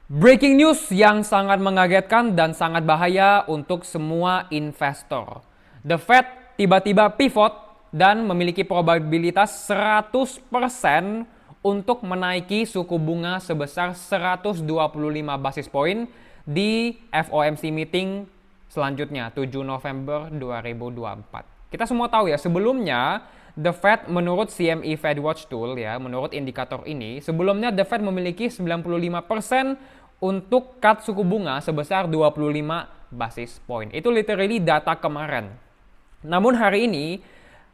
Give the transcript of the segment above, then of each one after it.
Breaking news yang sangat mengagetkan dan sangat bahaya untuk semua investor. The Fed tiba-tiba pivot dan memiliki probabilitas 100% untuk menaiki suku bunga sebesar 125 basis point di FOMC meeting selanjutnya 7 November 2024. Kita semua tahu ya, sebelumnya The Fed menurut CME Fed Watch Tool ya, menurut indikator ini, sebelumnya The Fed memiliki 95% untuk cut suku bunga sebesar 25 basis point. Itu literally data kemarin. Namun hari ini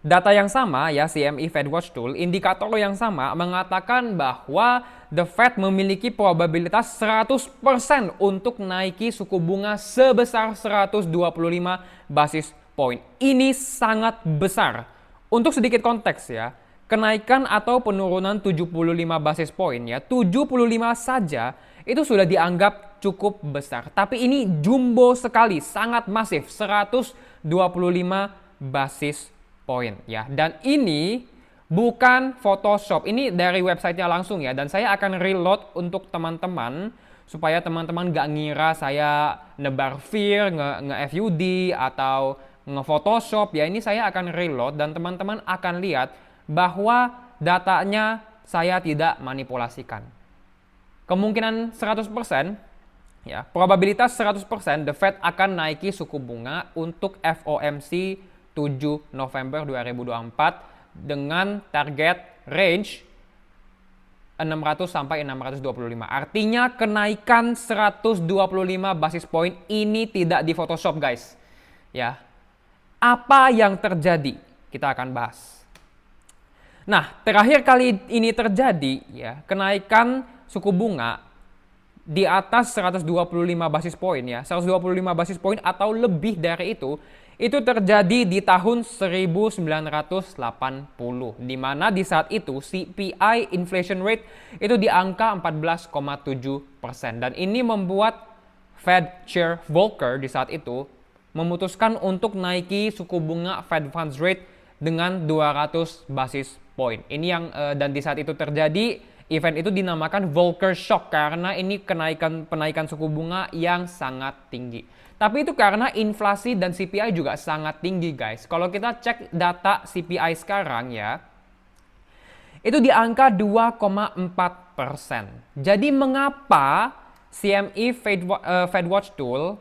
data yang sama ya, CME Fed Watch Tool, indikator yang sama mengatakan bahwa The Fed memiliki probabilitas 100% untuk naiki suku bunga sebesar 125 basis point. Ini sangat besar. Untuk sedikit konteks ya, kenaikan atau penurunan 75 basis point ya, 75 saja itu sudah dianggap cukup besar. Tapi ini jumbo sekali, sangat masif, 125 basis point ya. Dan ini bukan Photoshop, ini dari websitenya langsung ya. Dan saya akan reload untuk teman-teman supaya teman-teman gak ngira saya nebar fear, nge-FUD atau nge-Photoshop ya. Ini saya akan reload dan teman-teman akan lihat bahwa datanya saya tidak manipulasikan. Kemungkinan 100% ya, probabilitas 100% The Fed akan naiki suku bunga untuk FOMC 7 November 2024 dengan target range 600 sampai 625. Artinya kenaikan 125 basis point ini tidak di Photoshop guys. Ya. Apa yang terjadi? Kita akan bahas. Nah, terakhir kali ini terjadi ya, kenaikan suku bunga di atas 125 basis point ya, 125 basis point atau lebih dari itu terjadi di tahun 1980, di mana di saat itu CPI inflation rate itu di angka 14,7%, dan ini membuat Fed Chair Volcker di saat itu memutuskan untuk naiki suku bunga Fed Funds Rate dengan 200 basis point. Ini yang dan di saat itu terjadi, event itu dinamakan Volcker Shock karena ini penaikan suku bunga yang sangat tinggi. Tapi itu karena inflasi dan CPI juga sangat tinggi guys. Kalau kita cek data CPI sekarang ya, itu di angka 2,4%. Jadi mengapa CME Fed Watch Tool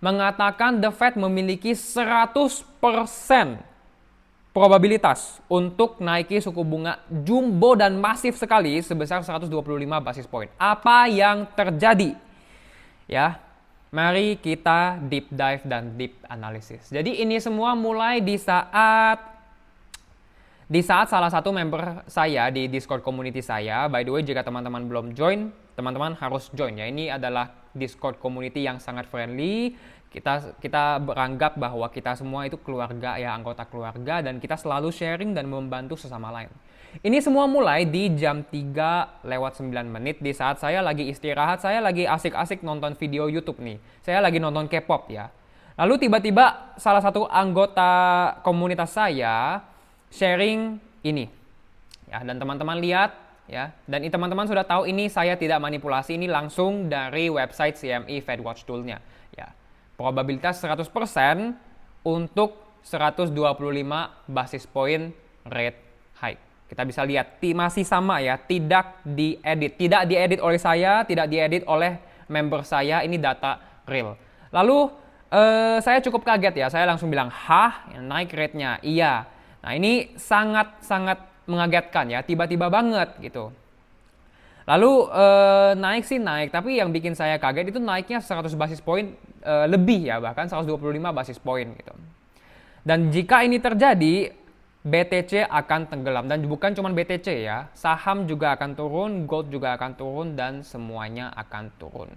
mengatakan The Fed memiliki 100% probabilitas untuk naiki suku bunga jumbo dan masif sekali sebesar 125 basis point. Apa yang terjadi? Ya, mari kita deep dive dan deep analysis. Jadi ini semua mulai di saat salah satu member saya di Discord community saya. By the way, jika teman-teman belum join, teman-teman harus join ya. Ini adalah Discord community yang sangat friendly. Kita beranggap bahwa kita semua itu keluarga ya, anggota keluarga, dan kita selalu sharing dan membantu sesama lain. Ini semua mulai di jam 3:09 di saat saya lagi istirahat, saya lagi asik-asik nonton video YouTube nih. Saya lagi nonton K-pop ya. Lalu tiba-tiba salah satu anggota komunitas saya sharing ini. Ya, dan teman-teman lihat ya, dan teman-teman sudah tahu ini saya tidak manipulasi, ini langsung dari website CME Fed Watch Tool-nya ya. Probabilitas 100% untuk 125 basis point rate hike. Kita bisa lihat masih sama ya, tidak diedit oleh saya, tidak diedit oleh member saya, ini data real. Lalu saya cukup kaget ya, saya langsung bilang, "Hah, naik rate-nya?" Iya. Nah, ini sangat mengagetkan ya, tiba-tiba banget gitu. Lalu naik sih naik, tapi yang bikin saya kaget itu naiknya 100 basis point lebih ya, bahkan 125 basis point gitu. Dan jika ini terjadi, BTC akan tenggelam, dan bukan cuma BTC ya, saham juga akan turun, gold juga akan turun, dan semuanya akan turun.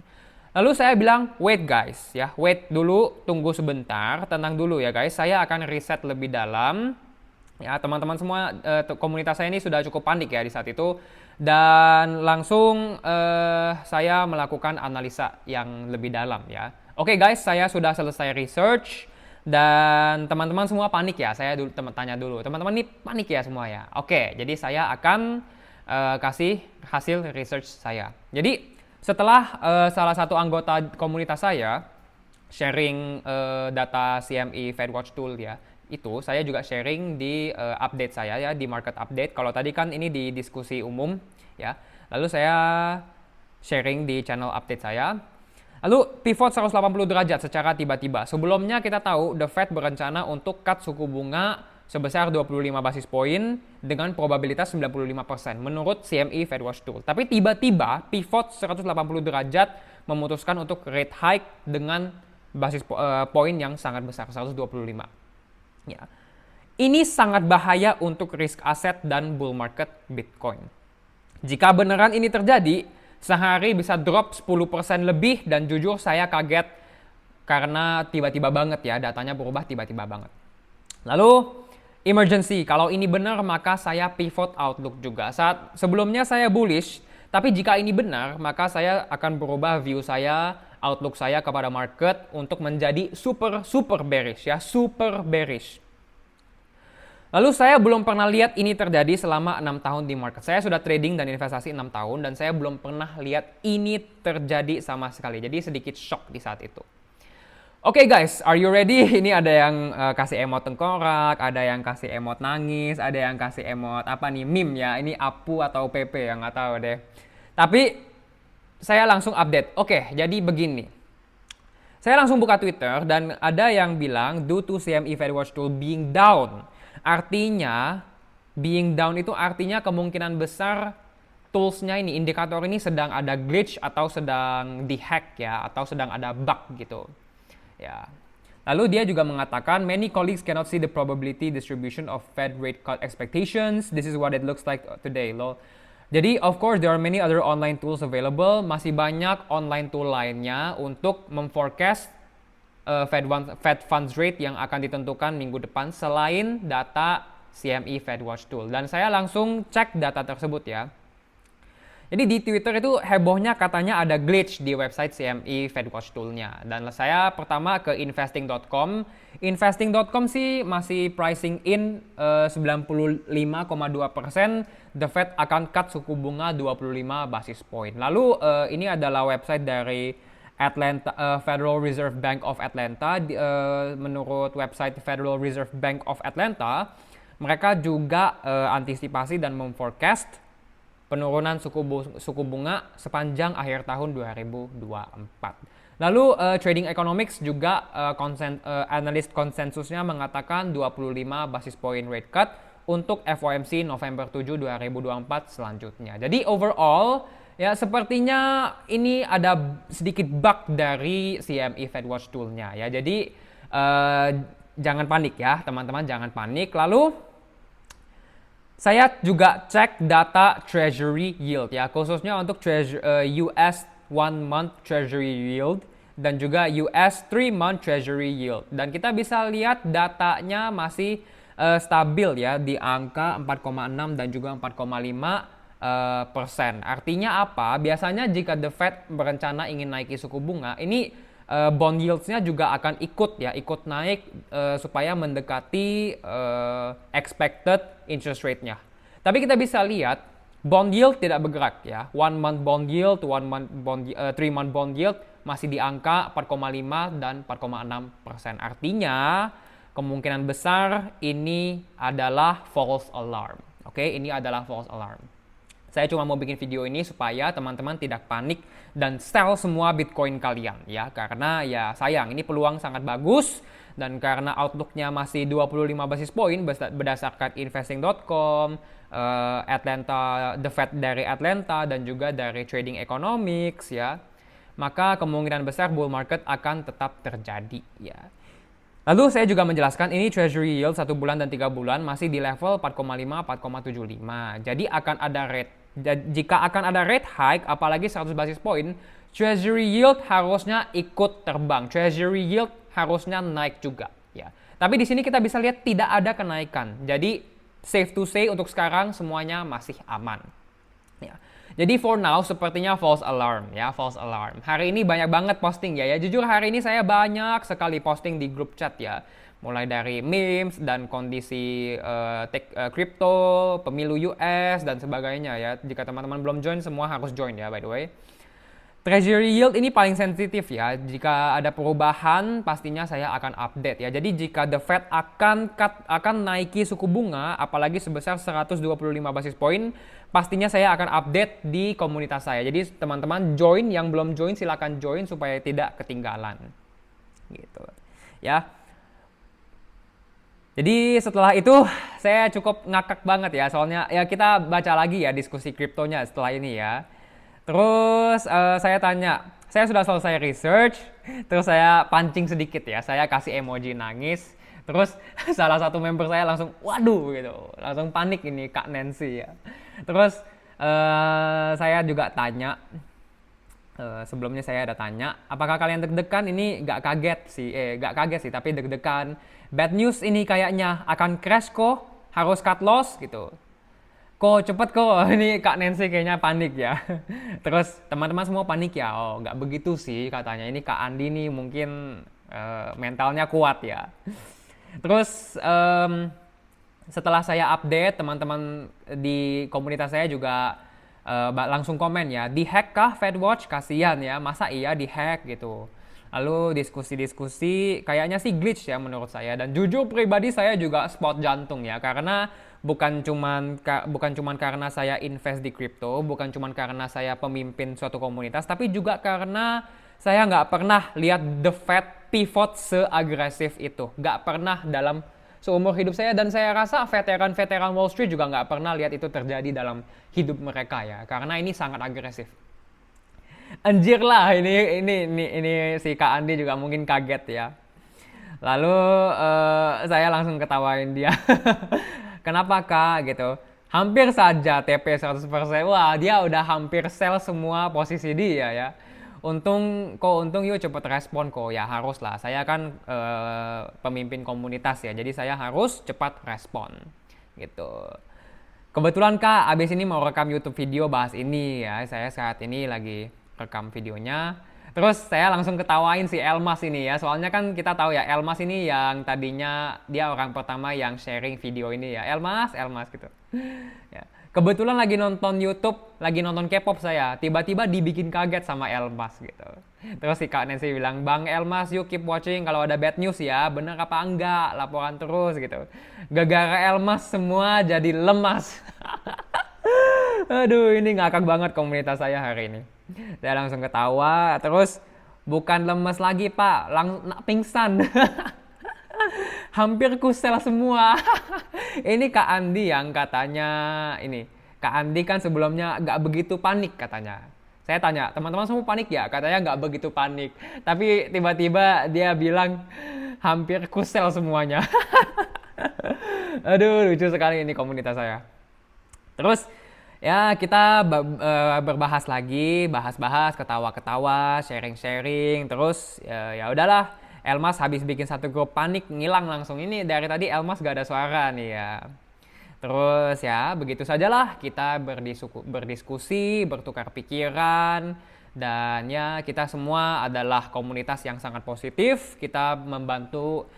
Lalu saya bilang, wait guys ya, wait dulu, tunggu sebentar, tenang dulu ya guys, saya akan riset lebih dalam. Ya, teman-teman semua komunitas saya ini sudah cukup panik ya di saat itu, dan langsung saya melakukan analisa yang lebih dalam ya. Oke guys, saya sudah selesai research dan teman-teman semua panik ya. Saya tanya dulu, teman-teman ini panik ya semua ya. Oke, jadi saya akan kasih hasil research saya. Jadi Setelah salah satu anggota komunitas saya sharing data CME FedWatch Tool ya, itu saya juga sharing di update saya ya, di market update. Kalau tadi kan ini di diskusi umum ya, lalu saya sharing di channel update saya. Lalu pivot 180 derajat secara tiba-tiba. Sebelumnya kita tahu The Fed berencana untuk cut suku bunga sebesar 25 basis poin dengan probabilitas 95% menurut CME FedWatch Tool. Tapi tiba-tiba pivot 180 derajat memutuskan untuk rate hike dengan basis poin yang sangat besar, 125. Ya. Ini sangat bahaya untuk risk aset dan bull market Bitcoin. Jika beneran ini terjadi, sehari bisa drop 10% lebih dan jujur saya kaget karena tiba-tiba banget ya, datanya berubah tiba-tiba banget. Lalu emergency, kalau ini benar maka saya pivot outlook juga. Sebelumnya saya bullish, tapi jika ini benar maka saya akan berubah view saya, outlook saya kepada market untuk menjadi super bearish ya, super bearish. Lalu saya belum pernah lihat ini terjadi selama 6 tahun di market. Saya sudah trading dan investasi 6 tahun dan saya belum pernah lihat ini terjadi sama sekali. Jadi sedikit shock di saat itu. Oke guys, are you ready? Ini ada yang kasih emot tengkorak, ada yang kasih emot nangis, ada yang kasih emot apa nih, meme ya. Ini Apu atau PP yang nggak tahu deh. Tapi saya langsung update. Oke, jadi begini. Saya langsung buka Twitter dan ada yang bilang due to CME FedWatch Tool being down. Artinya, being down itu artinya kemungkinan besar toolsnya ini, indikator ini sedang ada glitch atau sedang dihack ya, atau sedang ada bug gitu. Ya. Lalu dia juga mengatakan, many colleagues cannot see the probability distribution of Fed rate cut expectations. This is what it looks like today. Jadi, of course, there are many other online tools available. Masih banyak online tool lainnya untuk memforecast Fed funds rate yang akan ditentukan minggu depan selain data CME FedWatch Tool. Dan saya langsung cek data tersebut ya. Jadi di Twitter itu hebohnya katanya ada glitch di website CME FedWatch Tool-nya. Dan saya pertama ke investing.com. Investing.com sih masih pricing in 95,2% the Fed akan cut suku bunga 25 basis point. Lalu ini adalah website dari Federal Reserve Bank of Atlanta. Menurut website Federal Reserve Bank of Atlanta, mereka juga antisipasi dan memforecast penurunan suku bunga sepanjang akhir tahun 2024. Lalu Trading Economics juga analis konsensusnya mengatakan 25 basis point rate cut untuk FOMC November 7 2024 selanjutnya. Jadi overall ya, sepertinya ini ada sedikit bug dari CME FedWatch Tool-nya ya. Jadi jangan panik ya, teman-teman, jangan panik. Lalu saya juga cek data Treasury yield ya, khususnya untuk US 1 month Treasury yield dan juga US 3 month Treasury yield. Dan kita bisa lihat datanya masih stabil ya di angka 4,6 dan juga 4,5 persen. Artinya apa? Biasanya jika The Fed berencana ingin naiki suku bunga, ini bond yields-nya juga akan ikut naik supaya mendekati expected interest rate-nya. Tapi kita bisa lihat bond yield tidak bergerak ya. 1 month bond yield, 3 month bond yield masih di angka 4,5 dan 4,6%. Artinya kemungkinan besar ini adalah false alarm. Oke, ini adalah false alarm. Saya cuma mau bikin video ini supaya teman-teman tidak panik dan sell semua Bitcoin kalian ya. Karena ya sayang, ini peluang sangat bagus. Dan karena outlook-nya masih 25 basis point berdasarkan investing.com, The Fed dari Atlanta, dan juga dari Trading Economics ya. Maka kemungkinan besar bull market akan tetap terjadi ya. Lalu saya juga menjelaskan ini Treasury yield 1 bulan dan 3 bulan masih di level 4,5-4,75. Jadi jika akan ada rate hike apalagi 100 basis point, Treasury yield harusnya ikut terbang. Treasury yield harusnya naik juga ya. Tapi di sini kita bisa lihat tidak ada kenaikan. Jadi safe to say untuk sekarang semuanya masih aman. Ya. Jadi for now sepertinya false alarm ya, false alarm. Hari ini banyak banget posting ya. Jujur hari ini saya banyak sekali posting di grup chat ya. Mulai dari memes dan kondisi crypto, pemilu US dan sebagainya ya. Jika teman-teman belum join, semua harus join ya by the way. Treasury yield ini paling sensitif ya. Jika ada perubahan, pastinya saya akan update ya. Jadi jika The Fed akan naiki suku bunga, apalagi sebesar 125 basis point, pastinya saya akan update di komunitas saya. Jadi teman-teman join, yang belum join silakan join supaya tidak ketinggalan. Gitu. Ya. Jadi setelah itu saya cukup ngakak banget ya, soalnya ya kita baca lagi ya diskusi kriptonya setelah ini ya. Terus saya tanya, saya sudah selesai research, terus saya pancing sedikit ya, saya kasih emoji nangis, terus salah satu member saya langsung, waduh gitu, langsung panik ini Kak Nancy ya. Terus saya juga tanya, sebelumnya saya ada tanya, apakah kalian deg-degan? Ini gak kaget sih, tapi deg-degan. Bad news ini kayaknya akan crash kok, harus cut loss gitu. Kok cepet kok, ini Kak Nancy kayaknya panik ya. Terus teman-teman semua panik ya, oh nggak begitu sih katanya. Ini Kak Andi nih mungkin mentalnya kuat ya. Terus setelah saya update, teman-teman di komunitas saya juga langsung komen ya, di-hack kah FedWatch? Kasihan ya, masa iya di-hack gitu. Lalu diskusi-diskusi, kayaknya sih glitch ya menurut saya. Dan jujur pribadi saya juga spot jantung ya, karena bukan cuman karena saya invest di kripto, bukan cuman karena saya pemimpin suatu komunitas, tapi juga karena saya nggak pernah lihat The Fed pivot seagresif itu. Nggak pernah dalam seumur hidup saya, dan saya rasa veteran-veteran Wall Street juga nggak pernah lihat itu terjadi dalam hidup mereka ya, karena ini sangat agresif. Anjir lah, ini si Kak Andi juga mungkin kaget ya. Lalu saya langsung ketawain dia. Kenapa Kak gitu? Hampir saja TP 100%. Wah, dia udah hampir sell semua posisi dia ya. Untung yuk cepet respon kok. Ya harus lah. Saya kan pemimpin komunitas ya. Jadi saya harus cepat respon. Gitu. Kebetulan Kak, abis ini mau rekam YouTube video bahas ini ya. Saya saat ini lagi rekam videonya. Terus saya langsung ketawain si Elmas ini ya, soalnya kan kita tahu ya Elmas ini yang tadinya dia orang pertama yang sharing video ini ya, Elmas gitu. Ya. Kebetulan lagi nonton YouTube, lagi nonton K-pop saya, tiba-tiba dibikin kaget sama Elmas gitu. Terus si Kak Nancy bilang, Bang Elmas yuk keep watching, kalau ada bad news ya, bener apa enggak, laporan terus gitu. Gara-gara Elmas semua jadi lemas. Aduh, ini ngakak banget komunitas saya hari ini. Saya langsung ketawa, terus bukan lemes lagi Pak, pingsan. Hampir kusel semua. Ini Kak Andi yang katanya ini. Kak Andi kan sebelumnya nggak begitu panik katanya. Saya tanya, teman-teman semua panik ya? Katanya nggak begitu panik. Tapi tiba-tiba dia bilang hampir kusel semuanya. Aduh, lucu sekali ini komunitas saya. Terus ya kita berbahas lagi, bahas-bahas, ketawa-ketawa, sharing-sharing, terus ya udahlah. Elmas habis bikin satu grup panik, ngilang langsung. Ini dari tadi Elmas gak ada suara nih ya. Terus ya begitu sajalah kita berdiskusi, bertukar pikiran, dan ya kita semua adalah komunitas yang sangat positif. Kita membantu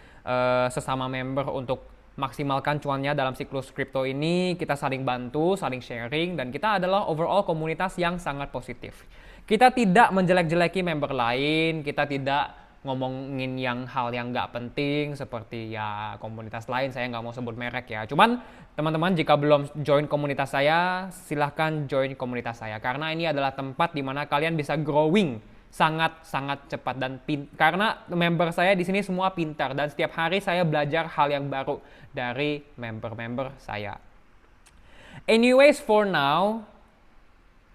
sesama member untuk maksimalkan cuannya dalam siklus kripto ini. Kita saling bantu, saling sharing, dan kita adalah overall komunitas yang sangat positif. Kita tidak menjelek-jeleki member lain, kita tidak ngomongin hal yang nggak penting seperti ya komunitas lain, saya nggak mau sebut merek ya. Cuman teman-teman jika belum join komunitas saya, silahkan join komunitas saya, karena ini adalah tempat dimana kalian bisa growing sangat-sangat cepat, dan karena member saya di sini semua pintar, dan setiap hari saya belajar hal yang baru dari member-member saya. Anyways, for now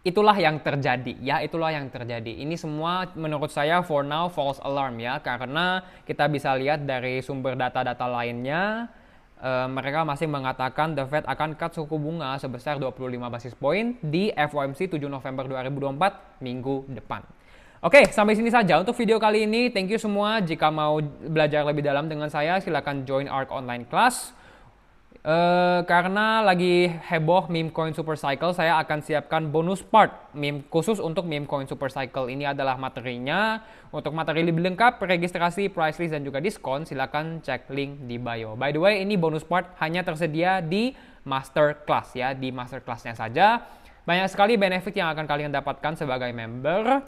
itulah yang terjadi ya, itulah yang terjadi. Ini semua menurut saya for now false alarm ya, karena kita bisa lihat dari sumber data-data lainnya, mereka masih mengatakan The Fed akan cut suku bunga sebesar 25 basis point di FOMC 7 November 2024 minggu depan. Oke, sampai sini saja untuk video kali ini. Thank you semua. Jika mau belajar lebih dalam dengan saya, silakan join ARK Online Class. Karena lagi heboh meme coin super cycle, saya akan siapkan bonus part meme khusus untuk meme coin super cycle. Ini adalah materinya. Untuk materi lebih lengkap, registrasi, price list, dan juga diskon, silakan cek link di bio. By the way, ini bonus part hanya tersedia di masterclass ya, di masterclassnya saja. Banyak sekali benefit yang akan kalian dapatkan sebagai member.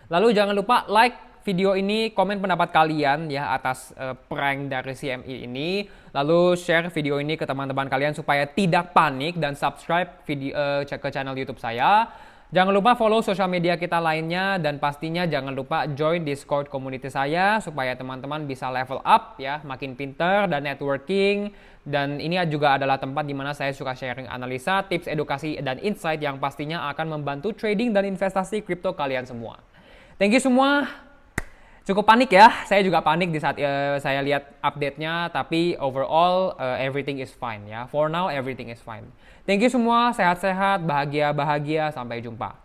Lalu jangan lupa like video ini, komen pendapat kalian ya atas prank dari CME ini. Lalu share video ini ke teman-teman kalian supaya tidak panik dan subscribe ke channel YouTube saya. Jangan lupa follow sosial media kita lainnya dan pastinya jangan lupa join Discord community saya supaya teman-teman bisa level up ya, makin pinter dan networking. Dan ini juga adalah tempat di mana saya suka sharing analisa, tips, edukasi, dan insight yang pastinya akan membantu trading dan investasi kripto kalian semua. Thank you semua. Cukup panik ya, saya juga panik di saat saya lihat update-nya, tapi overall everything is fine ya. For now everything is fine. Thank you semua, sehat-sehat, bahagia-bahagia, sampai jumpa.